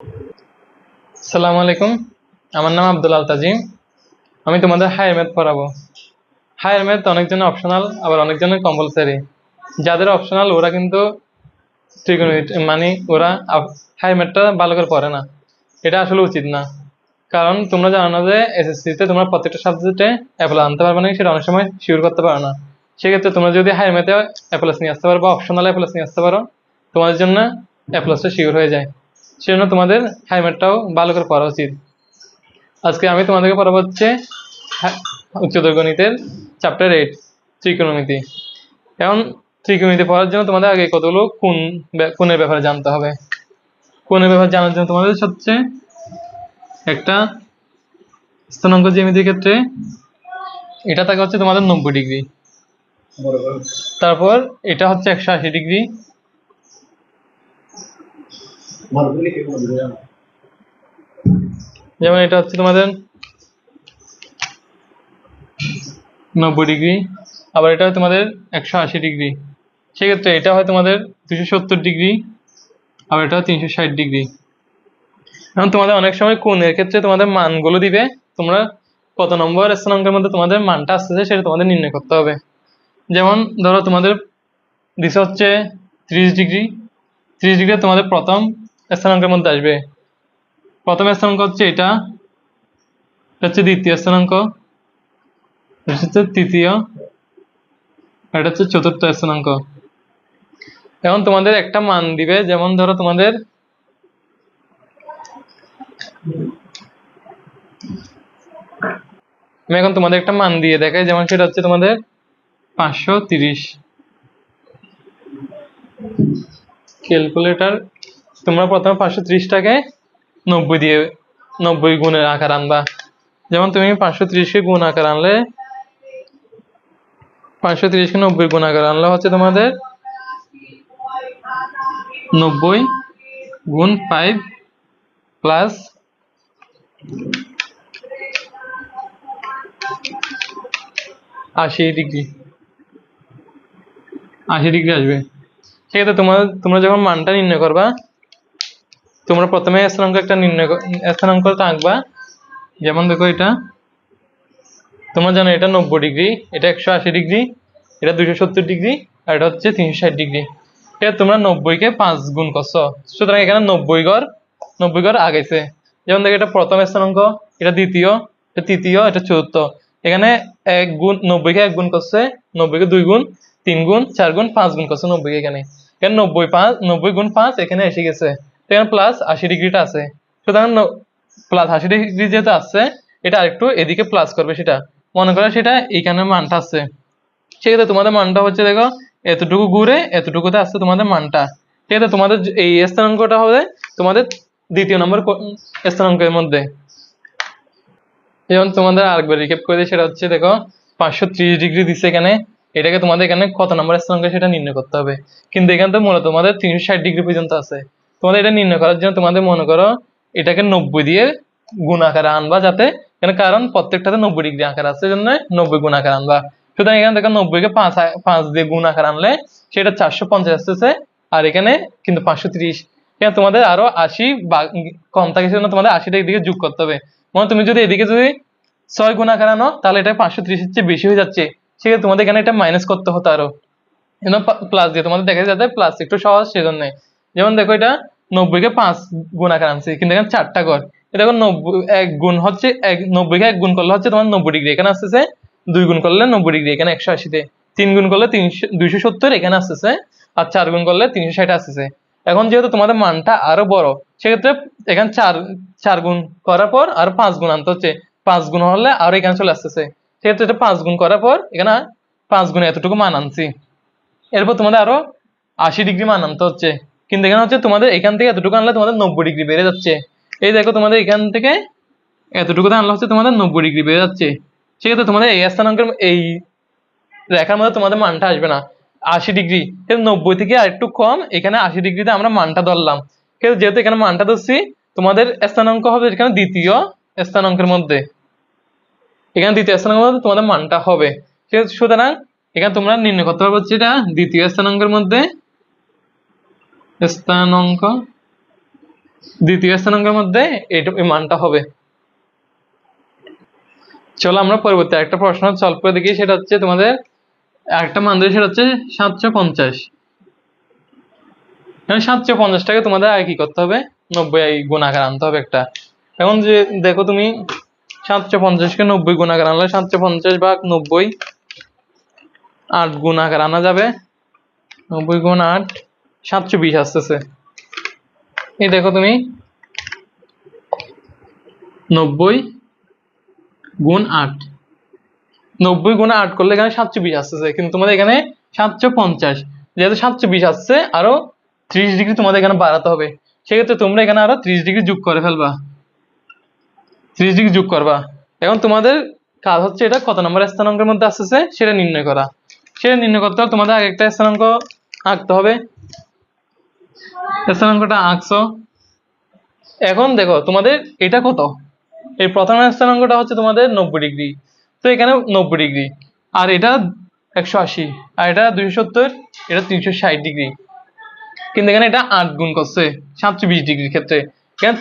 আসসালামু আলাইকুম। আমার নাম আব্দুল আল তাজিম। আমি তোমাদের হায়ার ম্যাথ পড়াবো। হায়ার ম্যাথ অনেকজনের অপশনাল, আবার অনেকজনের কম্পালসারি। যাদের অপশনাল ওরা কিন্তু ট্রিগোনোমেট্রি মানে ওরা হায়ার ম্যাথটা ভালো করে পড়ে না। এটা আসলে উচিত না, কারণ তোমরা জানো না যে এসএসসিতে তোমরা প্রত্যেকটা সাবজেক্টে এ প্লাস আনতে পারবে না, সেটা অনেক সময় শিওর করতে পারো না। সেক্ষেত্রে তোমরা যদি হায়ার ম্যাথে এ প্লাস নিয়ে আসতে পারো বা অপশনাল এ প্লাস নিয়ে আসতে পারো, তোমাদের জন্য এ প্লাসটা শিওর হয়ে যায়। সেজন্য তোমাদের হায়ার ম্যাথটাও ভালো করে পড়া উচিত। আজকে আমি তোমাদেরকে পড়াবো হচ্ছে উচ্চতর গণিতের চ্যাপ্টার 8 ত্রিকোণমিতি। এখন ত্রিকোণমিতি পড়ার জন্য তোমাদের আগে কতগুলো কোণের ব্যাপারে জানতে হবে। কোণের ব্যাপারে জানার জন্য তোমাদের হচ্ছে একটা স্থানাঙ্ক জ্যামিতির ক্ষেত্রে এটা থাকে হচ্ছে তোমাদের 90 ডিগ্রি, তারপর এটা হচ্ছে 180 ডিগ্রি, যেমন এটা হচ্ছে তোমাদের 90 ডিগ্রি, আবার এটা হয় তোমাদের 180 ডিগ্রি। সেক্ষেত্রে এটা হয় তোমাদের 270 ডিগ্রি, আবার এটা 360 ডিগ্রি। এখন তোমাদের অনেক সময় কোণের ক্ষেত্রে তোমাদের মানগুলো দিবে, তোমরা কত নম্বর স্থানাঙ্কের মধ্যে তোমাদের মানটা আসতেছে সেটা তোমাদের নির্ণয় করতে হবে। যেমন ধরো তোমাদের দিছে হচ্ছে 30 ডিগ্রি, 30 ডিগ্রি তোমাদের প্রথম স্থানাঙ্কের মধ্যে আসবে। প্রথম স্থানাঙ্ক হচ্ছে এটা হচ্ছে দ্বিতীয় স্থানাঙ্ক, এটা হচ্ছে তৃতীয়, এটা হচ্ছে চতুর্থ স্থানাঙ্ক। এখন তোমাদের একটা মান দিবে, যেমন ধরো তোমাদের আমি এখন তোমাদের একটা মান দিয়ে দেখাই, যেমন সেটা হচ্ছে তোমাদের 530। ক্যালকুলেটর তোমরা প্রথমে 530টাকে 90 গুণের আকার আনবা। যেমন তুমি 530কে গুণ আকার আনলে 530কে 90 গুণ আকার আনলে হচ্ছে তোমাদের 90 গুণ 5 প্লাস 80 ডিগ্রি, 80 ডিগ্রি আসবে। সেক্ষেত্রে তোমরা যখন মানটা নির্ণয় করবা, তোমরা প্রথমে স্থানাঙ্ক আঁকবা। যেমন দেখো এটা তোমরা জানো এটা 90 ডিগ্রি, এটা 180 ডিগ্রি, এটা 270 ডিগ্রি, আর এটা হচ্ছে 360 ডিগ্রি। এটা তোমরা 90কে 5 গুণ করছো, সুতরাং এখানে 90 ঘর আগেছে। যেমন দেখো এটা প্রথম স্থানাঙ্ক, এটা দ্বিতীয়, এটা তৃতীয়, এটা চতুর্থ। এখানে 90কে 1 গুণ করছে, 90কে 2 গুণ, 3 গুণ, 4 গুণ, 5 গুণ করছে 90কে। এখানে 90 গুণ 5 এখানে এসে গেছে, এখানে প্লাস 80 ডিগ্রিটা আছে। সুতরাং প্লাস 80 ডিগ্রি যেহেতু আসছে, এটা আরেকটু এদিকে প্লাস করবে। সেটা মনে করো সেটা এইখানে মানটা আছে, সেক্ষেত্রে তোমাদের মানটা হচ্ছে দেখো এতটুকু ঘুরে এতটুকুতে আসছে তোমাদের মানটা। সেক্ষেত্রে তোমাদের এই স্থানাঙ্কটা হবে তোমাদের দ্বিতীয় নম্বর স্থানাঙ্কের মধ্যে। যেমন তোমাদের আরেকবার রিক্যাপ করে দিই, সেটা হচ্ছে দেখো 530 ডিগ্রি দিচ্ছে এখানে, এটাকে তোমাদের এখানে কত নম্বর স্থানাঙ্ক সেটা নির্ণয় করতে হবে। কিন্তু এখানে তো মূলত তোমাদের 360 ডিগ্রি পর্যন্ত আছে। তোমাদের এটা নির্ণয় করার জন্য তোমাদের মনে করো এটাকে 90 দিয়ে গুণ আকারে আনবা, যাতে এখানে কারণ প্রত্যেকটাতে 90 ডিগ্রি আকার আছে, জন্য 90 গুণ আকার আনবা। সুতরাং এখানে দেখো 90কে 5 দিয়ে গুণ আকার আনলে সেটা 450 আসতেছে, আর এখানে কিন্তু 530। এখানে তোমাদের আরো 80 কম থাকে, সেজন্য তোমাদের 80টা দিকে যোগ করতে হবে। মানে তুমি যদি এদিকে যদি 6 গুণ আকার আনো, তাহলে এটা 530-এর চেয়ে বেশি হয়ে যাচ্ছে। সেক্ষেত্রে তোমাদের এখানে এটা মাইনাস করতে হতো আরো, প্লাস দিয়ে তোমাদের দেখা যাতে প্লাস একটু সহজ, সেজন্য। যেমন দেখো এটা 90কে 5 গুণ আকার আনছে, কিন্তু এখানে 4টা ঘর। এটা দেখো 1 গুণ হচ্ছে 90কে 1 গুণ করলে হচ্ছে তোমার 90 ডিগ্রি এখানে আসতেছে, 2 গুণ করলে 90 ডিগ্রি এখানে 180-তে, 3 গুণ করলে 270 এখানে আসতেছে, আর 4 গুণ করলে 360 আসতেছে। এখন যেহেতু তোমাদের মানটা আরো বড়, সেক্ষেত্রে এখানে 4 গুণ করার পর আর 5 গুণ আনতে হচ্ছে। 5 গুণ হলে আর এখানে চলে আসতেছে, সেক্ষেত্রে এটা 5 গুণ করার পর এখানে 5 গুণে এতটুকু মান আনছি। এরপর তোমাদের আরো 80 ডিগ্রি মান আনতে হচ্ছে, কিন্তু এখানে হচ্ছে তোমাদের এখান থেকে এতটুকু আনলে তোমাদের 90 ডিগ্রি বেড়ে যাচ্ছে। এই দেখো তোমাদের এখান থেকে এতটুকুতে আনলে হচ্ছে তোমাদের 90 ডিগ্রি বেড়ে যাচ্ছে। সেক্ষেত্রে তোমাদের এই স্থানাঙ্কের এই রেখার মধ্যে তোমাদের মানটা আসবে না 80 ডিগ্রি, কিন্তু 90 থেকে আর একটু কম, এখানে 80 ডিগ্রিতে আমরা মানটা ধরলাম। কিন্তু যেহেতু এখানে মানটা ধরছি, তোমাদের স্থানাঙ্ক হবে এখানে দ্বিতীয় স্থানাঙ্কের মধ্যে, এখানে দ্বিতীয় স্থানাঙ্কের মধ্যে তোমাদের মানটা হবে। সুতরাং এখানে তোমরা নির্ণয় করতে পারবে হচ্ছে এটা দ্বিতীয় স্থানাঙ্কের মধ্যে স্থানাঙ্ক দ্বিতীয় স্থানাঙ্কের মধ্যে এই মানটা হবে। চলো আমরা পরবর্তী একটা প্রশ্ন সলভ করে দেখি। সেটা হচ্ছে তোমাদের একটা মান দিয়ে, সেটা হচ্ছে 750। 750টাকে তোমাদের আগে কি করতে হবে, 90 গুণ আকার আনতে হবে একটা। এখন যে দেখো তুমি 750কে 90 গুণ আকার আনলে 750 ভাগ 90, 8 গুণ আকার আনা যাবে। 90 গুণ 8 720 আসতেছে। এই দেখো তুমি 90 গুণ 8, 90 গুণ 8 করলে এখানে 720 আসতেছে, কিন্তু তোমাদের এখানে 750, যেহেতু 720 আসছে আরো 30 ডিগ্রি তোমাদের এখানে বাড়াতে হবে। সেক্ষেত্রে তোমরা এখানে আরো 30 ডিগ্রি যোগ করে ফেলবা, 30 ডিগ্রি যোগ করবা। এখন তোমাদের কাজ হচ্ছে এটা কত নম্বর স্থানাঙ্কের মধ্যে আসতেছে সেটা নির্ণয় করা। সেটা নির্ণয় করতে হলে তোমাদের আগে একটা স্থানাঙ্ক আঁকতে হবে। স্থানাঙ্কটা আঁকছো। এখন দেখো তোমাদের এটা কত, এই প্রথম স্থানাঙ্কটা হচ্ছে তোমাদের 90 ডিগ্রি, তো এখানে 90 ডিগ্রি, আর এটা 180, আর এটা 270, এটা 360 ডিগ্রি। কিন্তু এখানে এটা 8 গুণ করছে 720 ডিগ্রির ক্ষেত্রে। এখানে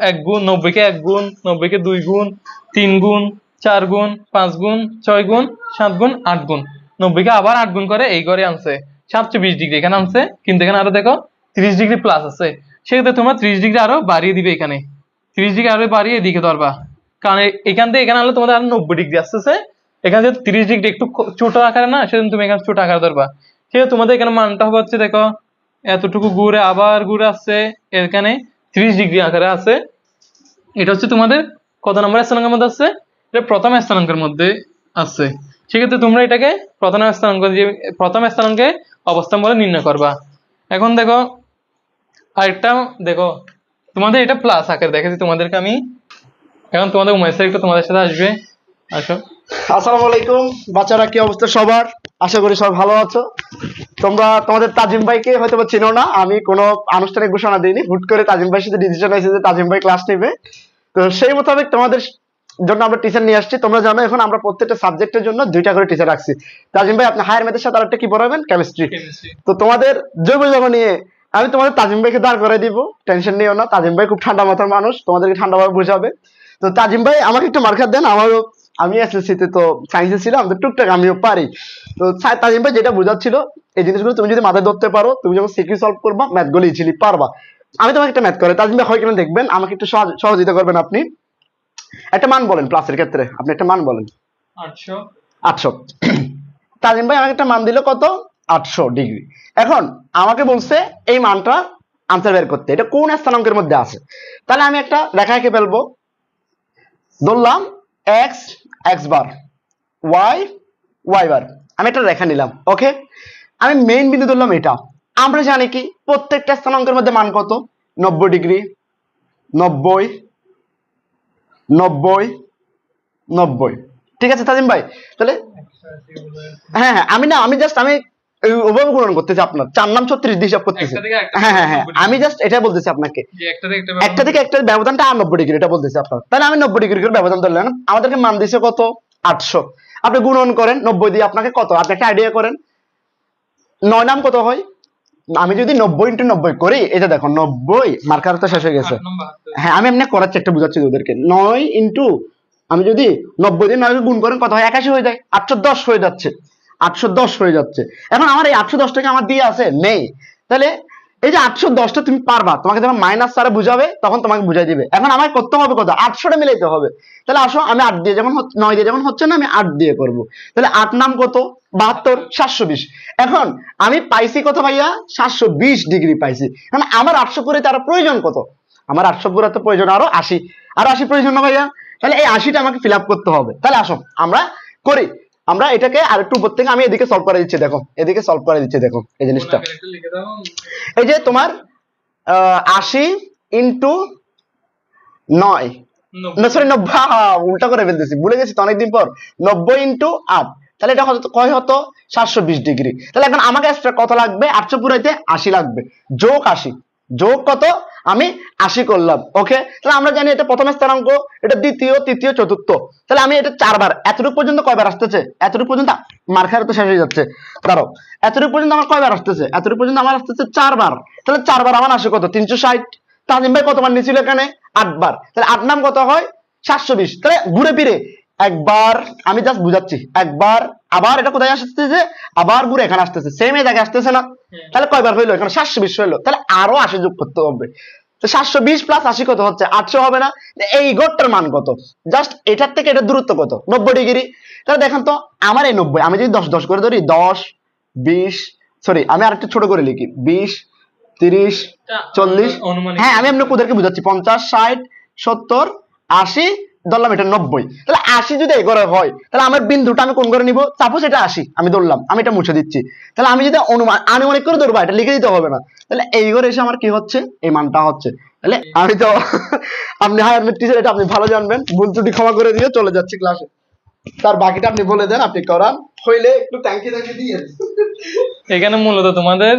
এক গুণ 90কে 1 গুণ, 90কে 2 গুণ, 3 গুণ, 4 গুণ, 5 গুণ, 6 গুণ, 7 গুণ, 8 গুণ, 90কে আবার 8 গুণ করে এই ঘরে আনছে 720 ডিগ্রি এখানে আনছে। কিন্তু এখানে আরো দেখো 30 ডিগ্রি প্লাস আছে, সেক্ষেত্রে তোমরা 30 ডিগ্রি আরো বাড়িয়ে দিবে। এখানে 30 ডিগ্রি আরো বাড়িয়ে এদিকে ধরবা, কারণ এখান থেকে এখানে আনলে তোমাদের আরো 90 ডিগ্রি আসতেছে। এখানে যেহেতু 30 ডিগ্রি একটু ছোট আকারে না, সেজন্য তুমি এখানে ছোট আকারে ধরবা। সেক্ষেত্রে তোমাদের এখানে মানটা হবে হচ্ছে দেখো এতটুকু ঘুরে আবার ঘুরে আসছে, এখানে 30 ডিগ্রি আকারে আছে। এটা হচ্ছে তোমাদের কত নম্বর স্থানাঙ্কের মধ্যে আছে, এটা প্রথম স্থানাঙ্কের মধ্যে আছে। সেক্ষেত্রে তোমরা এটাকে প্রথম স্থানাঙ্কে অবস্থান বলে নির্ণয় করবা। এখন দেখো আরেকটা দেখো, তোমাদের এটা প্লাস আকারে দেখেছি তোমাদেরকে আমি। এখন তোমাদের উমেশ স্যার একটু তোমাদের সাথে আসবে, আসো। আসসালামু আলাইকুম বাচ্চারা, কি অবস্থা সবার? আশা করি সব ভালো আছো। তোমরা তোমাদের তাজিম ভাইকে হয়তো বা চিনো না, আমি কোনো আনুষ্ঠানিক ঘোষণা দিইনি, হুট করে তাজিম ভাইয়ের সাথে ডিসিশন হয়েছে যে তাজিম ভাই ক্লাস নেবে। তো সেই মোতাবেক তোমাদের জন্য আমরা টিচার নিয়ে আসছি। তোমরা জানো এখন আমরা প্রত্যেকটা সাবজেক্টের জন্য 2টা করে টিচার রাখছি। তাজিম ভাই আপনি হায়ার ম্যাথের সাথে আরেকটা কি পড়াবেন? কেমিস্ট্রি। তো তোমাদের জৈব জ্বালানি নিয়ে আমি তোমাদের তাজিম ভাইকে দাঁড় করে দিব, টেনশন নিও না। তাজিম ভাই খুব ঠান্ডা মাথার মানুষ, তোমাদেরকে ঠান্ডাভাবে বুঝাবে। তো তাজিম ভাই আমাকে একটু মার্কার দেন, আমারও আমি এসএসসি তে তো সায়েন্সে ছিলাম, তো টুকটাক আমিও পারি। তো তাজিম ভাই যেটা বোঝাচ্ছিল এই জিনিসগুলো তুমি যদি মাথায় ধরতে পারো, তুমি যখন সিকিউ সলভ করবা ম্যাথগুলো ইজিলি পারবা। আমি তোমাকে একটা ম্যাথ করে তাজিম ভাই হয় কিনা দেখবেন, আমাকে একটু সহযোগিতা করবেন আপনি। একটা মান বলেন প্লাসের ক্ষেত্রে, আপনি একটা মান বলেন। 800। 800। তাজিম ভাই আমাকে একটা মান দিল কত? 800 ডিগ্রি। এখন আমাকে বলছে এই মানটা আনসার বের করতে, এটা কোন স্থানাঙ্কের মধ্যে আছে। তাহলে আমি একটা রেখা এঁকে ফেলবো। ধরলাম x x bar, Y y bar, আমি একটা রেখা নিলাম। ওকে, আমি মেইন বিন্দু ধরলাম এটা। আমরা জানি কি প্রত্যেকটা স্থানাঙ্কের মধ্যে মান কত? 90 ডিগ্রি, 90, 90, 90। ঠিক আছে তাজিম ভাই, তাহলে হ্যাঁ হ্যাঁ আমি জাস্ট ওভাবে গুণন করতেছি, আপনার 4 নাম 36 দিয়ে হিসাব করতেছি। হ্যাঁ হ্যাঁ হ্যাঁ, আমি জাস্ট এটা বলতেছি আপনাকে, একটা থেকে একটা ব্যবধানটা 90 ডিগ্রি, এটা বলতেছি আপনার। তাহলে আমি 90 ডিগ্রি করে ব্যবধান ধরলাম। আমাদেরকে মান দিয়েছে কত? 800। আপনি গুণন করেন 90 দিয়ে, আপনাকে কত, আপনি একটা আইডিয়া করেন 9 নাম কত হয়। আমি যদি 90 ইন্টু 90 করি, এটা দেখো 90 মার্কার তো শেষ হয়ে গেছে। হ্যাঁ আমি এমনি করাচ্ছি, একটা বুঝাচ্ছি ওদেরকে। 9 ইন্টু আমি যদি 90 দিয়ে 9 গুণ করেন কত হয়? 81 হয়ে যায়, 810 হয়ে যাচ্ছে, 810 হয়ে যাচ্ছে। এখন আমার এই 810 টাকা আমার দিয়ে আছে নেই, তাহলে এই যে 810টা তুমি পারবা, তোমাকে যখন মাইনাস স্যারে বুঝাবে তখন তোমাকে বুঝাই দিবে। এখন আমাকে করতে হবে কত? 800টা মিলাইতে হবে। তাহলে আসো আমি 8 দিয়ে যখন 9 দিয়ে যখন হচ্ছে না, আমি 8 দিয়ে করব। তাহলে 8 নাম কত? 72, 720। এখন আমি পাইছি কত ভাইয়া? 720 ডিগ্রি পাইছি। এখন আমার 800 পুরাইতে আরো প্রয়োজন কত? আমার 800 পুরাতে প্রয়োজন আরো 80, আরো 80 প্রয়োজন না ভাইয়া? তাহলে এই 80টা আমাকে ফিল আপ করতে হবে। তাহলে আসো আমরা করি, আমরা এটাকে আরেকটু উপর থেকে আমি এদিকে সলভ করে দিচ্ছি। দেখো এদিকে সলভ করে দিচ্ছি, দেখো এই জিনিসটা। এই যে তোমার 80 ইন্টু 9, না সরি 90, উল্টা করে ফেলতেছি, ভুলে গেছি তো অনেকদিন পর। 90 ইন্টু 8, তাহলে এটা কয় হতো? 720 ডিগ্রি। তাহলে এখন আমাকে এক্সট্রা কত লাগবে? 800 পুরাইতে 80 লাগবে, যোগ 80, যোগ কত? আমি 80 করলাম। ওকে, তাহলে আমরা জানি এটা প্রথম স্থানাঙ্ক, এটা দ্বিতীয়, তৃতীয়, চতুর্থ। তাহলে আমি এটা 4 বার, এতটুকু পর্যন্ত কয়বার আসতেছে? এতটুকু পর্যন্ত মার্কার তো শেষ হয়ে যাচ্ছে, দাঁড়াও। এতটুকু পর্যন্ত আমার কয়বার আসতেছে? এতটুকু পর্যন্ত আমার আসতেছে 4 বার। তাহলে 4 বার আমার আসে কত? 360। তাজিম ভাই কতবার নিয়েছিল এখানে? 8 বার। তাহলে 8 নাম কত হয়? 720। তাহলে ঘুরে ফিরে একবার, আমি জাস্ট বুঝাচ্ছি, একবার আবার এটা কোথায় আসতেছে, আবার ঘুরে এখানে আসতেছে, সেম এই জায়গায় আসতেছে না? তাহলে কয়বার হইলো? এখানে 720 হইলো। তাহলে আরো 80 যোগ করতে হবে। তো 720 প্লাস 80 কত হচ্ছে? 800 হবে না? এই গড়টার মান কত? জাস্ট এটার থেকে এটার দূরত্ব কত? 90 ডিগ্রি। তাহলে দেখেন তো, আমার এই 90, আমি যদি 10 10 করে ধরি, 10 20, সরি আমি আরেকটু ছোট করে লিখি, 20 30 40, অনুমানিক। হ্যাঁ আমি আপনাদেরকে বুঝাচ্ছি, 50 60 70 80, ধরলাম এটা 90। তাহলে 80 যদি এই ঘরে হয়, তাহলে আমার বিন্দুটা আমি কোন ঘরে নিব? সাপোজ এটা 80, আমি ধরলাম, আমি এটা মুছে দিচ্ছি। তাহলে আমি যদি আনুমানিক করে ধরবো, এটা লিখে দিতে হবে না। তাহলে এই ঘরে এসে আমার কি হচ্ছে? এই মানটা হচ্ছে। তাহলে আমি তো আপনি হায়ার ম্যাথ টিচার, এটা আপনি ভালো জানবেন, ভুল ত্রুটি ক্ষমা করে দিয়ে চলে যাচ্ছি ক্লাসে। তার বাকিটা আপনি বলে দেন, আপনি করান, হইলে একটু ট্যাঙ্কি দিয়ে। এখানে মূলত তোমাদের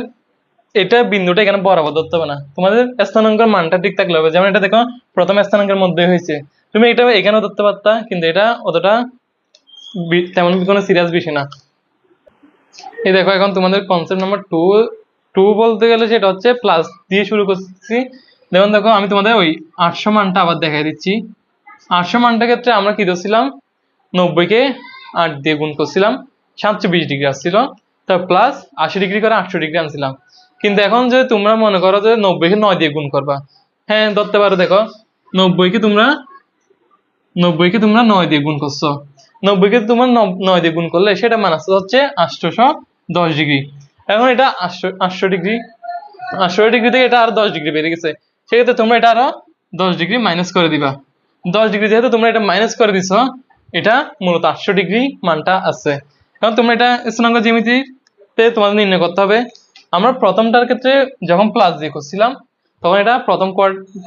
এটা বিন্দুটা এখানে বরাবর ধরতে হবে না, তোমাদের স্থানাঙ্কের মানটা ঠিক থাকলে হবে। যেমন এটা দেখো প্রথম স্থানাঙ্কের মধ্যে হয়েছে, তুমি এটা এখানেও ধরতে পারতা, কিন্তু এটা অতটা তেমন কোনো সিরিয়াস বিষয় না। এই দেখো এখন তোমাদের কনসেপ্ট নাম্বার 2 বলতে গেলে সেটা হচ্ছে প্লাস দিয়ে শুরু করছি। যেমন দেখো আমি তোমাদের ওই 800 মানটা আবার দেখাই দিচ্ছি। 800 মানটার ক্ষেত্রে আমরা কি ধরছিলাম? 90 কে 8 দিয়ে গুণ করছিলাম, 720 ডিগ্রি আসছিল, তার প্লাস 80 ডিগ্রি করে 800 ডিগ্রি আনছিলাম। কিন্তু এখন যদি তোমরা মনে করো যে 90 কে 9 দিয়ে গুণ করবা, হ্যাঁ ধরতে পারো। দেখো 90 কে তোমরা 9 দিয়ে গুণ করছো, 90 কে তোমরা 9 দিয়ে গুণ করলে সেটা মান আসছে হচ্ছে 810 ডিগ্রি। এখন এটা 800 ডিগ্রি, 800 ডিগ্রি থেকে এটা আরো 10 ডিগ্রি বেড়ে গেছে, সেক্ষেত্রে তোমরা এটা আরো 10 ডিগ্রি মাইনাস করে দিবা। 10 ডিগ্রি যেহেতু তোমরা এটা মাইনাস করে দিছো, এটা মূলত 800 ডিগ্রি মানটা আছে। এখন তোমরা এটা স্থানাঙ্ক জ্যামিতিতে তোমাদের নির্ণয় করতে হবে। আমরা প্রথমটার ক্ষেত্রে যখন প্লাস দিয়ে করছিলাম, তখন এটা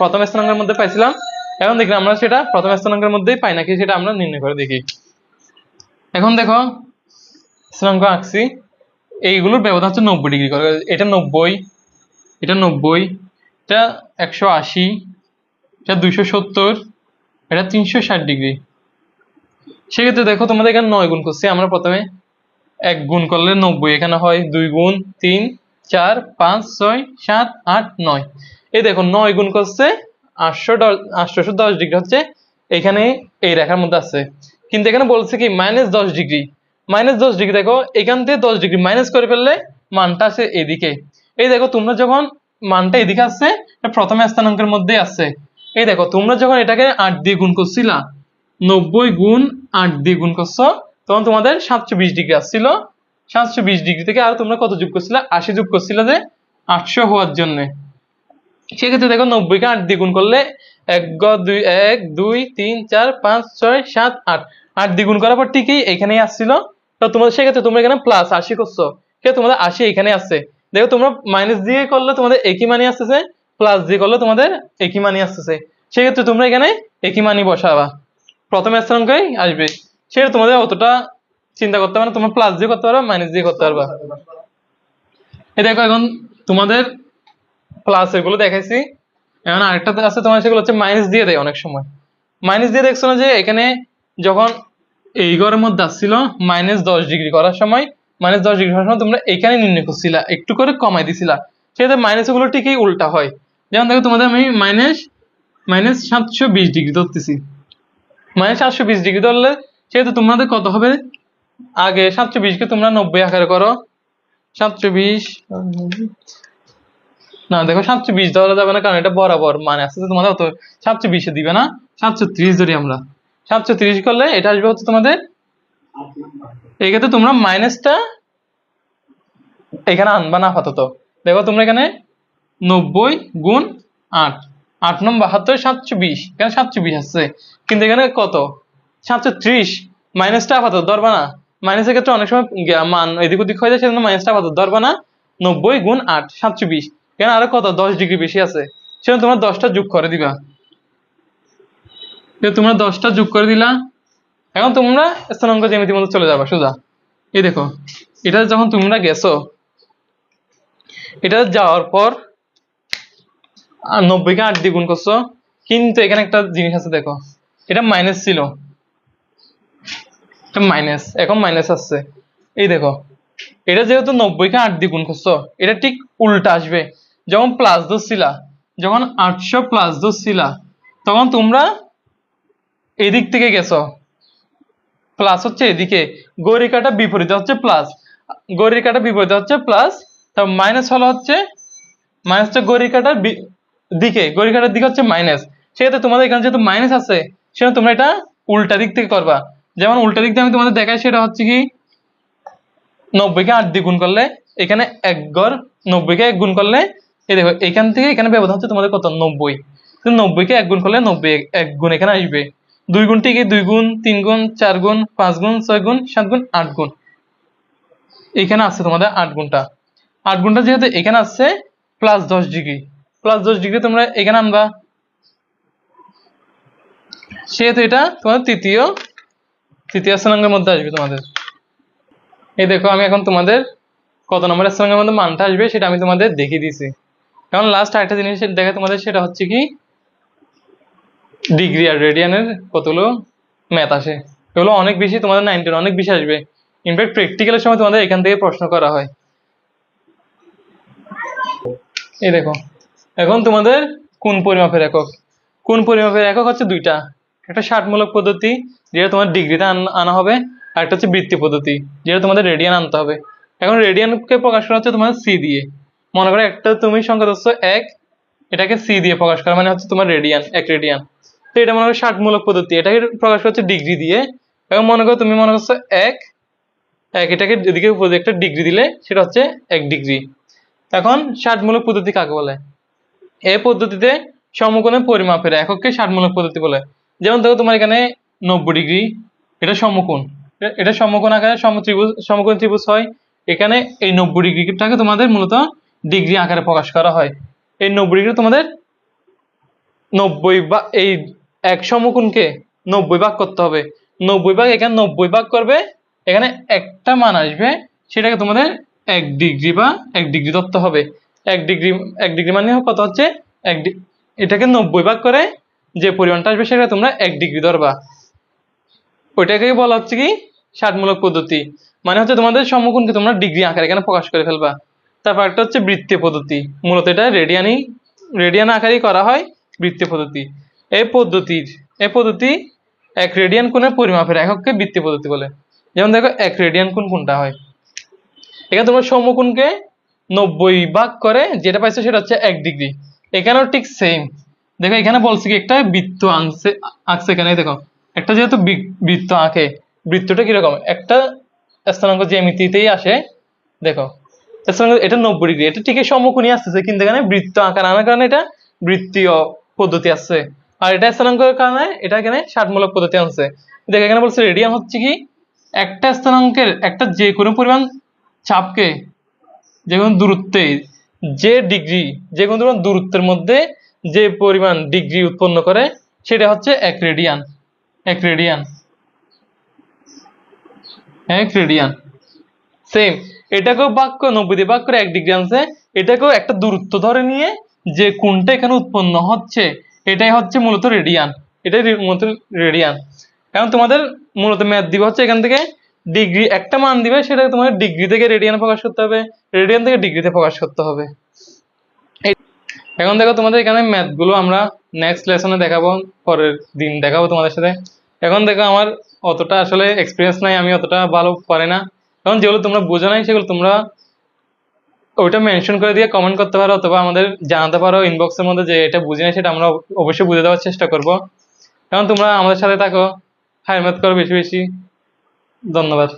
প্রথম স্থানাঙ্কের মধ্যে পাইছিলাম। এখন দেখলাম আমরা সেটা প্রথম স্থানাঙ্কের মধ্যেই পাই নাকি, সেটা আমরা নির্ণয় করে দেখি। এখন দেখো স্থানাঙ্ক আঁকছি, এইগুলোর ব্যবধান হচ্ছে 90 ডিগ্রি করে। এটা 90, এটা 90, এটা 180, এটা 270, এটা 360 ডিগ্রি। সেক্ষেত্রে দেখো তোমাদের এখানে 9 গুণ করছি আমরা প্রথমে। 1 গুণ করলে 90 এখানে হয়, 2 গুণ 3 4 5 6 7 8 9। এই দেখো 9 গুণ করছে 810 ডিগ্রি হচ্ছে এখানে এই রেখার মধ্যে আছে। কিন্তু এখানে বলছে কি -10 ডিগ্রি। -10 ডিগ্রি দেখো এখান থেকে 10 ডিগ্রি মাইনাস করে ফেললে মানটা আছে এদিকে। এই দেখো তোমরা যখন মানটা এদিকে আসছে, প্রথম স্থানাঙ্কের মধ্যে আছে। এই দেখো তোমরা যখন এটাকে 8 দিয়ে গুণ করছিলা, 90 গুণ 8 দিয়ে গুণ করছো, তখন তোমাদের 720 ডিগ্রি আসছিল। 720 ডিগ্রি থেকে আর তোমরা কত যোগ করছিলে? 80 যোগ করছিলে যে 800 হওয়ার জন্য। সেক্ষেত্রে দেখো 90 কে 8 দিয়ে গুণ করলে 1 2 3 4 5 6 7 8, 8 দিয়ে গুণ করার পর ঠিকই এখানেই আসছিল। তো তোমাদের সেক্ষেত্রে তোমরা এখানে প্লাস 80 করছো, সেক্ষেত্রে তোমাদের 80 এখানে আসছে। দেখো তোমরা মাইনাস দিয়ে করলে তোমাদের একই মানই আসতেছে, প্লাস দিয়ে করলে তোমাদের একই মানই আসতেছে। সেক্ষেত্রে তোমরা এখানে একই মানই বসাবা, প্রথম স্থানাঙ্কই আসবে। সেটা তোমাদের অতটা চিন্তা করতে পারো না, তোমরা প্লাস দিয়ে করতে পারবা, মাইনাস দিয়ে করতে পারবা। এই দেখো এখন তোমাদের প্লাস এগুলো দেখাইছি। এখন আরেকটা আছে তোমার, সেগুলো হচ্ছে মাইনাস দিয়ে দেয় অনেক সময়। মাইনাস দিয়ে দেখছো না যে এখানে যখন এই ঘরের মধ্যে আসছিল -10 ডিগ্রি করার সময়, -10 ডিগ্রি করার সময় তোমরা এখানে নির্ণয় করছিলা, একটু করে কমাই দিছিলা। সেক্ষেত্রে মাইনাস গুলো ঠিকই উল্টা হয়। যেমন দেখো তোমাদের আমি -720 ডিগ্রি ধরতেছি। -720 ডিগ্রি ধরলে সেহেতু তোমাদের কত হবে? আগে 720 কে তোমরা 90 আকারে করো। 720 না, দেখো 720 ধরা যাবে না, কারণ এটা বরাবর মানে আসছে তোমাদের অত 720 এ দিবে না, 730 ধরি আমরা। 730 করলে এটা আসবে হচ্ছে তোমাদের, এই ক্ষেত্রে তোমরা মাইনাসটা এখানে আনবা না আপাতত। দেখো তোমরা এখানে 90 গুণ 8, 8 9 72, 720, এখানে 720 আসছে, কিন্তু এখানে কত? 730। মাইনাসটা আপাতত ধরবা না, মাইনাসের ক্ষেত্রে অনেক সময় মান এদিক ওদিক হয়ে যায়, সেজন্য মাইনাসটা আপাতত ধরবা না। 90 গুণ 8 720, এখানে আরো কত? 10 ডিগ্রি বেশি আছে, সেজন্য তোমরা 10টা যোগ করে দিবা। তোমরা 10টা যোগ করে দিলা। এখন তোমরা স্থানাঙ্ক জ্যামিতির মধ্যে চলে যাবা সোজা। এই দেখো এটা যখন তোমরা গেছো, এটা যাওয়ার পর 90 কে 8 দিয়ে গুণ করছো, কিন্তু এখানে একটা জিনিস আছে, দেখো এটা মাইনাস ছিল, এটা মাইনাস, এখন মাইনাস আসছে। এই দেখো এটা যেহেতু 90 কে 8 দিয়ে গুণ করছো, এটা ঠিক উল্টা আসবে। যখন প্লাস ধরছিলা যখন 800 প্লাস ধরছিলা তখন তোমরা এদিক থেকে গেছো, প্লাস হচ্ছে এদিকে, ঘড়ির কাঁটা বিপরীতে হচ্ছে প্লাস, ঘড়ির কাঁটা বিপরীতে হচ্ছে প্লাস, তার মাইনাস হলো হচ্ছে মাইনাস হচ্ছে ঘড়ির কাঁটার দিকে, ঘড়ির কাঁটার দিকে হচ্ছে মাইনাস। সেক্ষেত্রে তোমাদের এখানে যেহেতু মাইনাস আছে সেজন্য তোমরা এটা উল্টা দিক থেকে করবা। যেমন উল্টা দিক দিয়ে আমি তোমাদের দেখাই, সেটা হচ্ছে কি 90 কে 8 দিয়ে গুণ করলে এখানে এক গড়, 90 কে 1 গুণ করলে এই দেখো এখান থেকে এখানে ব্যবধান হচ্ছে তোমাদের কত 90, 90 কে 1 গুণ করলে 90 এক গুণ এখানে আসবে, 2 গুণ ঠিক 2 গুণ, 3 গুণ, 4 গুণ, 5 গুণ, 6 গুণ, 7 গুণ, 8 গুণ, এখানে আছে তোমাদের 8 গুণটা। 8 গুণটা যেহেতু এখানে আসছে প্লাস 10 ডিগ্রি, প্লাস 10 ডিগ্রি তোমরা এখানে আনবা, সেহেতু এটা তোমাদের তৃতীয় স্থানাঙ্কের মধ্যে আসবে তোমাদের। এই দেখো আমি এখন তোমাদের কত নম্বর স্থানাঙ্কের মধ্যে মানটা আসবে সেটা আমি তোমাদের দেখিয়ে দিয়েছি। এখন লাস্ট আরেকটা জিনিস দেখা তোমাদের, সেটা হচ্ছে কি ডিগ্রি আর রেডিয়ানের কতগুলো ম্যাথ আসে, এগুলো অনেক বেশি, তোমাদের 90 অনেক বেশি আসবে। ইনফ্যাক্ট প্র্যাকটিক্যালের সময় তোমাদের এখান থেকে প্রশ্ন করা হয়। এই দেখো এখন তোমাদের কোন পরিমাপের একক, কোন পরিমাপের একক হচ্ছে দুইটা, একটা ষাটমূলক পদ্ধতি যেটা তোমার ডিগ্রিতে আনা হবে, আর একটা হচ্ছে বৃত্তি পদ্ধতি যেটা তোমাদের রেডিয়ান আনতে হবে। এখন রেডিয়ানকে প্রকাশ করা হচ্ছে তোমার সি দিয়ে, মনে করো একটা তুমি সংখ্যা ধরছো 1, এটাকে সি দিয়ে প্রকাশ করা মানে হচ্ছে তোমার রেডিয়ান, 1 রেডিয়ান। তো এটা মনে করো ষাটমূলক পদ্ধতি, এটাকে প্রকাশ করা হচ্ছে ডিগ্রি দিয়ে। এবং মনে করো তুমি মনে করছো 1, এটাকে এদিকে উপরে একটা ডিগ্রি দিলে সেটা হচ্ছে 1 ডিগ্রি। এখন ষাটমূলক পদ্ধতি কাকে বলে? এই পদ্ধতিতে সমকোণের পরিমাপের এককে ষাটমূলক পদ্ধতি বলে। যেমন দেখো তোমার এখানে 90 ডিগ্রি, এটা সমকোণ, এটা সমকোণ আকারে সমকোণ ত্রিভুজ হয়। এখানে এই 90 ডিগ্রিটাকে তোমাদের মূলত ডিগ্রি আকারে প্রকাশ করা হয়। এই 90 ডিগ্রি তোমাদের 90 বা এই এক সমকোণকে 90 ভাগ করতে হবে, 90 ভাগ এখানে 90 ভাগ করবে, এখানে একটা মান আসবে, সেটাকে তোমাদের 1 ডিগ্রি বা 1 ডিগ্রি ধরতে হবে। 1 ডিগ্রি মানে কত হচ্ছে এটাকে 90 ভাগ করে যে পরিমাণটা আসবে সেটা তোমরা 1 ডিগ্রি ধরবা, ওইটাকে বলা হচ্ছে কি ষাটমূলক পদ্ধতি। মানে হচ্ছে তোমাদের সমকোণকে তোমরা ডিগ্রি আকারে এখানে প্রকাশ করে ফেলবা। তারপর একটা হচ্ছে বৃত্তীয় পদ্ধতি, মূলত এটা রেডিয়ান আকারেই করা হয়, বৃত্তীয় পদ্ধতি। এই পদ্ধতি 1 রেডিয়ান কোণের পরিমাপের একককে বৃত্তীয় পদ্ধতি বলে। যেমন দেখো 1 রেডিয়ান কোণ কোনটা হয়, এখানে তোমরা সমকোণকে 90 ভাগ করে যেটা পাইছো সেটা হচ্ছে 1 ডিগ্রি। এখানেও ঠিক সেম, দেখো এখানে বলছি কি একটা বৃত্ত আঁকছে, এখানে দেখো একটা যেহেতু বৃত্ত আঁকে, বৃত্তটা কিরকম একটা স্থানাঙ্ক জ্যামিতিতেই আসে। দেখো স্থানাঙ্ক এটা 90 ডিগ্রি, এটা ঠিক সমকোণই আসতেছে, কিন্তু এখানে বৃত্ত আকার আনার কারণে এটা বৃত্তীয় পদ্ধতি আসছে। আর এটা স্থানাঙ্কের কারণে এটা এখানে ষাটমূলক পদ্ধতি আনছে। দেখো এখানে বলছে রেডিয়ান হচ্ছে কি একটা স্থানাঙ্কের একটা যে কোনো পরিমাণ চাপকে যে কোনো দূরত্বে যে কোনো দূরত্বের মধ্যে যে পরিমাণ ডিগ্রি উৎপন্ন করে সেটা হচ্ছে 1 রেডিয়ান। 1 রেডিয়ান সেম, এটাকেও ভাগ করে 90 দিয়ে ভাগ করে 1 ডিগ্রি আনছে, এটাকেও একটা দূরত্ব ধরে নিয়ে যে কোণটা এখানে উৎপন্ন হচ্ছে এটাই হচ্ছে মূলত রেডিয়ান, এটাই মূলত রেডিয়ান। এখন তোমাদের মূলত ম্যাথ দিবে হচ্ছে এখান থেকে ডিগ্রি একটা মান দিবে, সেটাকে তোমাদের ডিগ্রি থেকে রেডিয়ান প্রকাশ করতে হবে, রেডিয়ান থেকে ডিগ্রিতে প্রকাশ করতে হবে। এখন দেখো তোমাদের এখানে ম্যাথ গুলো আমরা নেক্সট লেসনে দেখাবো, পরের দিন দেখাবো তোমাদের সাথে। এখন দেখো আমার অতটা আসলে এক্সপিরিয়েন্স নাই, আমি অতটা ভালো পারি না। এখন যেগুলো তোমরা বোঝো নাই সেগুলো তোমরা ওইটা মেনশন করে দিয়ে কমেন্ট করতে পারো, অথবা আমাদের জানাতে পারো ইনবক্সের মধ্যে যে এটা বুঝি নাই, সেটা আমরা অবশ্যই বুঝে দেওয়ার চেষ্টা করব। এখন তোমরা আমাদের সাথে থাকো, হাই ম্যাথ করো বেশি বেশি। ধন্যবাদ।